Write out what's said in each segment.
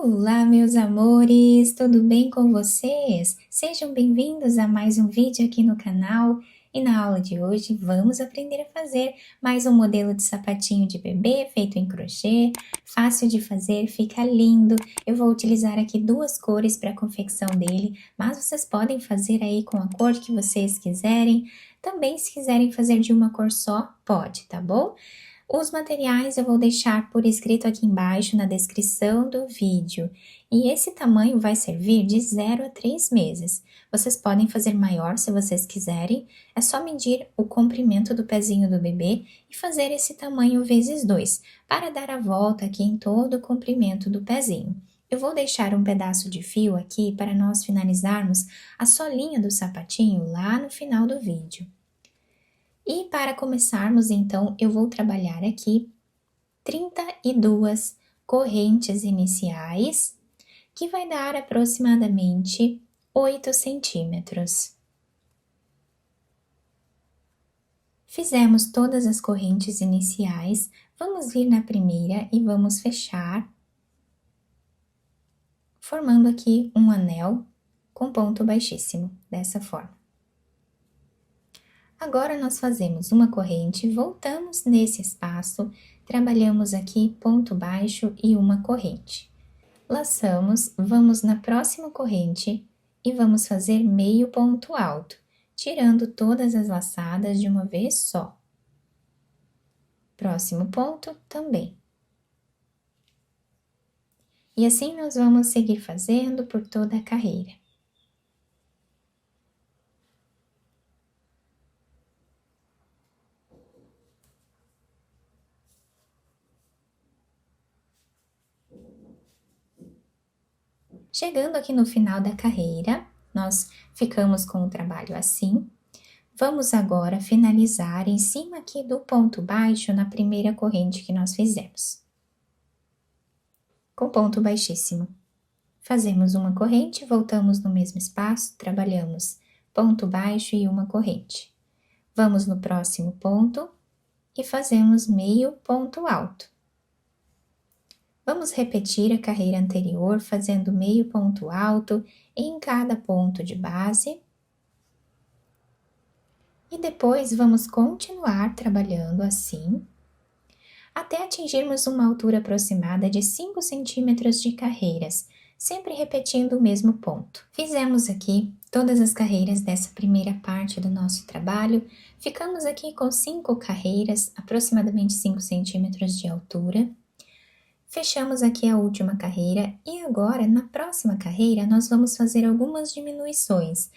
Olá, meus amores, tudo bem com vocês? Sejam bem-vindos a mais um vídeo aqui no canal. E na aula de hoje vamos aprender a fazer mais um modelo de sapatinho de bebê feito em crochê, fácil de fazer, fica lindo. Eu vou utilizar aqui duas cores para a confecção dele, mas vocês podem fazer aí com a cor que vocês quiserem. Também, se quiserem fazer de uma cor só, pode, tá bom? Os materiais eu vou deixar por escrito aqui embaixo na descrição do vídeo. E esse tamanho vai servir de 0 a 3 meses. Vocês podem fazer maior se vocês quiserem, é só medir o comprimento do pezinho do bebê e fazer esse tamanho vezes 2, para dar a volta aqui em todo o comprimento do pezinho. Eu vou deixar um pedaço de fio aqui para nós finalizarmos a solinha do sapatinho lá no final do vídeo. E para começarmos, então, eu vou trabalhar aqui 32 correntes iniciais, que vai dar aproximadamente 8 centímetros. Fizemos todas as correntes iniciais, vamos vir na primeira e vamos fechar, formando aqui um anel com ponto baixíssimo, dessa forma. Agora, nós fazemos uma corrente, voltamos nesse espaço, trabalhamos aqui ponto baixo e uma corrente. Laçamos, vamos na próxima corrente e vamos fazer meio ponto alto, tirando todas as laçadas de uma vez só. Próximo ponto também. E assim nós vamos seguir fazendo por toda a carreira. Chegando aqui no final da carreira, nós ficamos com o trabalho assim. Vamos agora finalizar em cima aqui do ponto baixo na primeira corrente que nós fizemos. Com ponto baixíssimo. Fazemos uma corrente, voltamos no mesmo espaço, trabalhamos ponto baixo e uma corrente. Vamos no próximo ponto e fazemos meio ponto alto. Vamos repetir a carreira anterior, fazendo meio ponto alto em cada ponto de base. E depois vamos continuar trabalhando assim, até atingirmos uma altura aproximada de 5 centímetros de carreiras, sempre repetindo o mesmo ponto. Fizemos aqui todas as carreiras dessa primeira parte do nosso trabalho, ficamos aqui com 5 carreiras, aproximadamente 5 centímetros de altura. Fechamos aqui a última carreira e agora, na próxima carreira, nós vamos fazer algumas diminuições.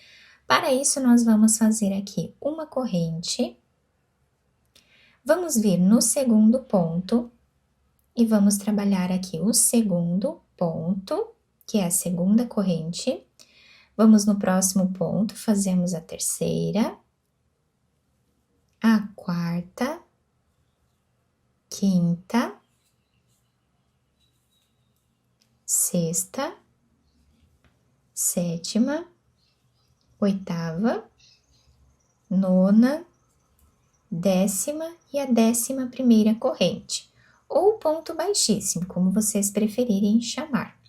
Para isso, nós vamos fazer aqui uma corrente. Vamos vir no segundo ponto e vamos trabalhar aqui o segundo ponto, que é a segunda corrente. Vamos no próximo ponto, fazemos a terceira, a quarta, quinta, sexta, sétima, oitava, nona, décima e a 11ª corrente, ou ponto baixíssimo, como vocês preferirem chamar.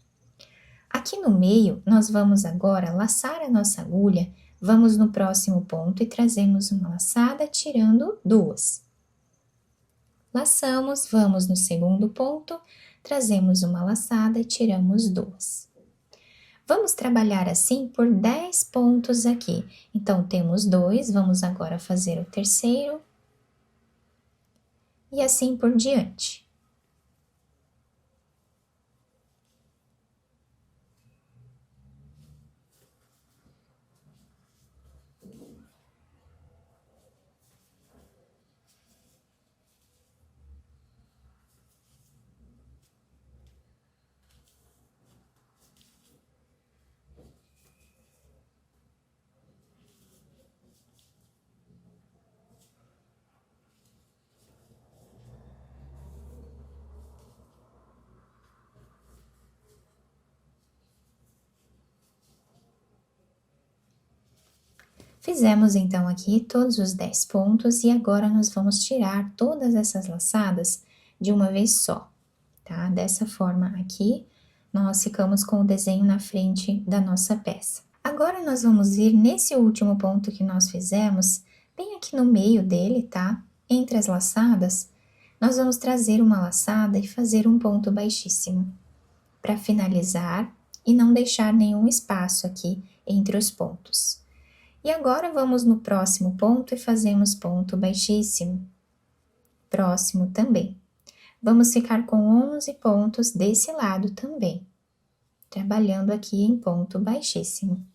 Aqui no meio, nós vamos agora laçar a nossa agulha, vamos no próximo ponto e trazemos uma laçada, tirando 2. Laçamos, vamos no segundo ponto, trazemos uma laçada e tiramos 2. Vamos trabalhar assim por 10 pontos aqui. Então, temos 2, vamos agora fazer o terceiro. E assim por diante. Fizemos então aqui todos os 10 pontos e agora nós vamos tirar todas essas laçadas de uma vez só, tá? Dessa forma aqui, nós ficamos com o desenho na frente da nossa peça. Agora, nós vamos vir nesse último ponto que nós fizemos, bem aqui no meio dele, tá? Entre as laçadas, nós vamos trazer uma laçada e fazer um ponto baixíssimo, para finalizar e não deixar nenhum espaço aqui entre os pontos. E agora, vamos no próximo ponto e fazemos ponto baixíssimo. Próximo também. Vamos ficar com 11 pontos desse lado também, trabalhando aqui em ponto baixíssimo.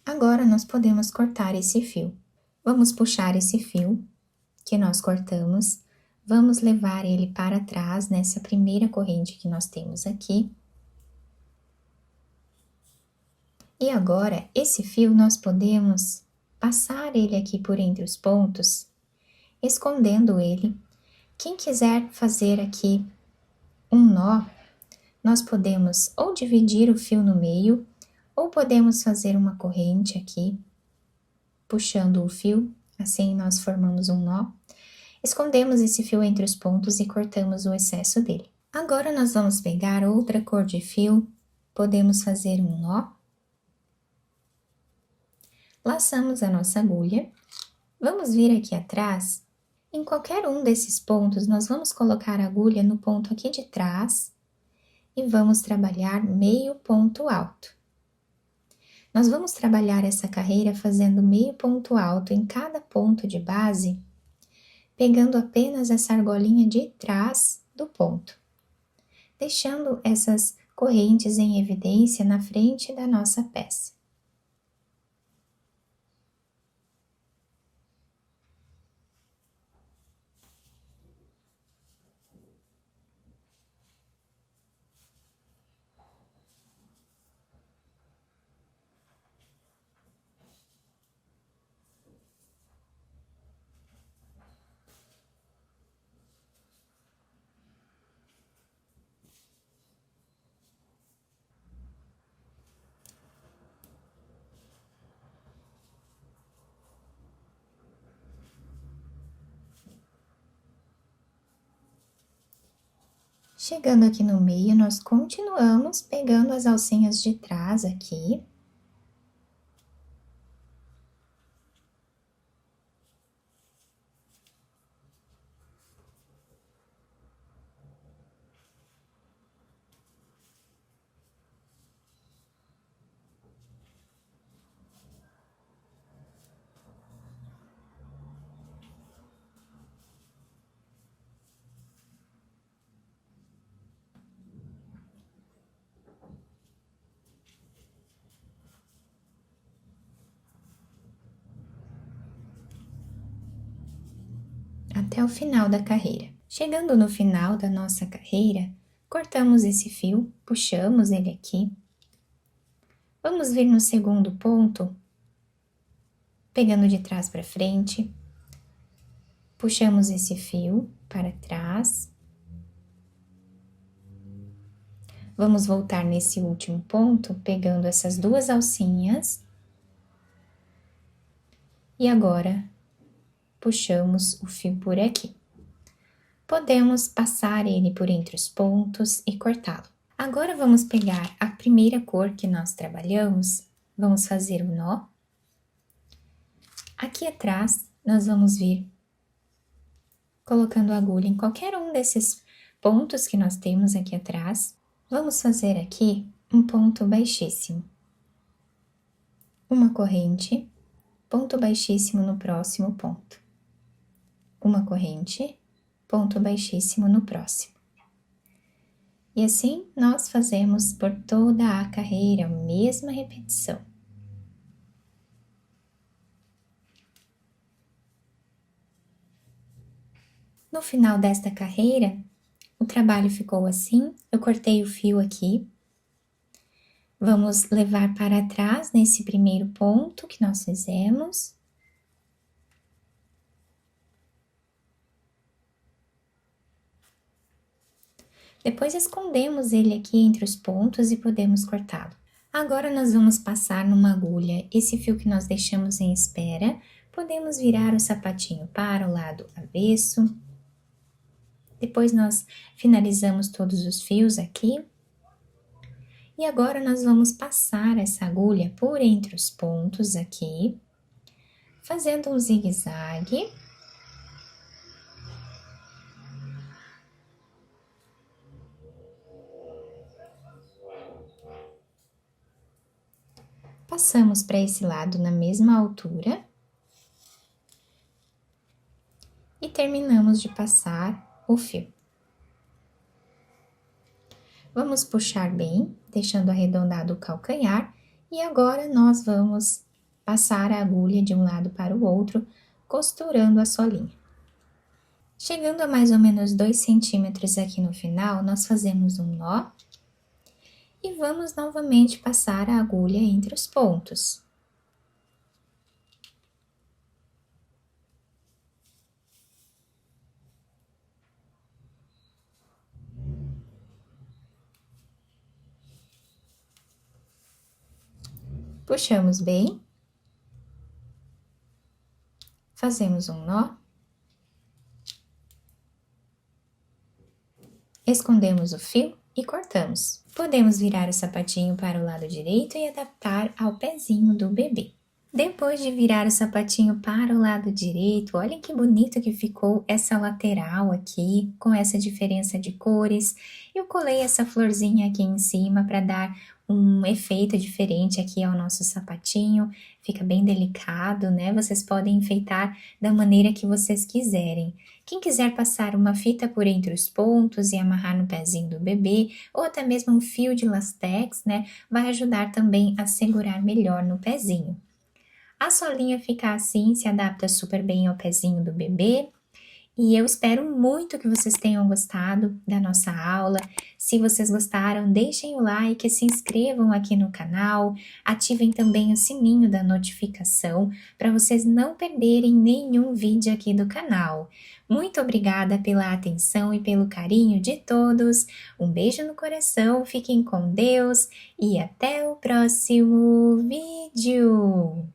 Agora, nós podemos cortar esse fio. Vamos puxar esse fio que nós cortamos, vamos levar ele para trás nessa primeira corrente que nós temos aqui. E agora, esse fio nós podemos passar ele aqui por entre os pontos, escondendo ele. Quem quiser fazer aqui um nó, nós podemos ou dividir o fio no meio, ou podemos fazer uma corrente aqui, puxando o fio, assim nós formamos um nó. Escondemos esse fio entre os pontos e cortamos o excesso dele. Agora, nós vamos pegar outra cor de fio, podemos fazer um nó. Laçamos a nossa agulha. Vamos vir aqui atrás. Em qualquer um desses pontos, nós vamos colocar a agulha no ponto aqui de trás e vamos trabalhar meio ponto alto. Nós vamos trabalhar essa carreira fazendo meio ponto alto em cada ponto de base, pegando apenas essa argolinha de trás do ponto, deixando essas correntes em evidência na frente da nossa peça. Chegando aqui no meio, nós continuamos pegando as alcinhas de trás aqui. Até o final da carreira. Chegando no final da nossa carreira, cortamos esse fio, puxamos ele aqui. Vamos vir no segundo ponto, pegando de trás para frente, puxamos esse fio para trás. Vamos voltar nesse último ponto, pegando essas duas alcinhas. E agora, puxamos o fio por aqui. Podemos passar ele por entre os pontos e cortá-lo. Agora, vamos pegar a primeira cor que nós trabalhamos, vamos fazer o nó. Aqui atrás, nós vamos vir colocando a agulha em qualquer um desses pontos que nós temos aqui atrás. Vamos fazer aqui um ponto baixíssimo. Uma corrente, ponto baixíssimo no próximo ponto. Uma corrente, ponto baixíssimo no próximo. E assim, nós fazemos por toda a carreira, a mesma repetição. No final desta carreira, o trabalho ficou assim, eu cortei o fio aqui. Vamos levar para trás nesse primeiro ponto que nós fizemos. Depois escondemos ele aqui entre os pontos e podemos cortá-lo. Agora nós vamos passar numa agulha esse fio que nós deixamos em espera. Podemos virar o sapatinho para o lado avesso. Depois nós finalizamos todos os fios aqui. E agora nós vamos passar essa agulha por entre os pontos aqui, fazendo um zigue-zague. Passamos para esse lado na mesma altura. E terminamos de passar o fio. Vamos puxar bem, deixando arredondado o calcanhar, e agora nós vamos passar a agulha de um lado para o outro, costurando a solinha. Chegando a mais ou menos 2 centímetros aqui no final, nós fazemos um nó e vamos novamente passar a agulha entre os pontos. Puxamos bem, fazemos um nó, escondemos o fio e cortamos. Podemos virar o sapatinho para o lado direito e adaptar ao pezinho do bebê. Depois de virar o sapatinho para o lado direito, olha que bonito que ficou essa lateral aqui, com essa diferença de cores. Eu colei essa florzinha aqui em cima para dar um efeito diferente aqui ao nosso sapatinho, fica bem delicado, né? Vocês podem enfeitar da maneira que vocês quiserem. Quem quiser passar uma fita por entre os pontos e amarrar no pezinho do bebê, ou até mesmo um fio de lastex, né? Vai ajudar também a segurar melhor no pezinho. A solinha fica assim, se adapta super bem ao pezinho do bebê. E eu espero muito que vocês tenham gostado da nossa aula. Se vocês gostaram, deixem o like, se inscrevam aqui no canal, ativem também o sininho da notificação para vocês não perderem nenhum vídeo aqui do canal. Muito obrigada pela atenção e pelo carinho de todos. Um beijo no coração, fiquem com Deus e até o próximo vídeo!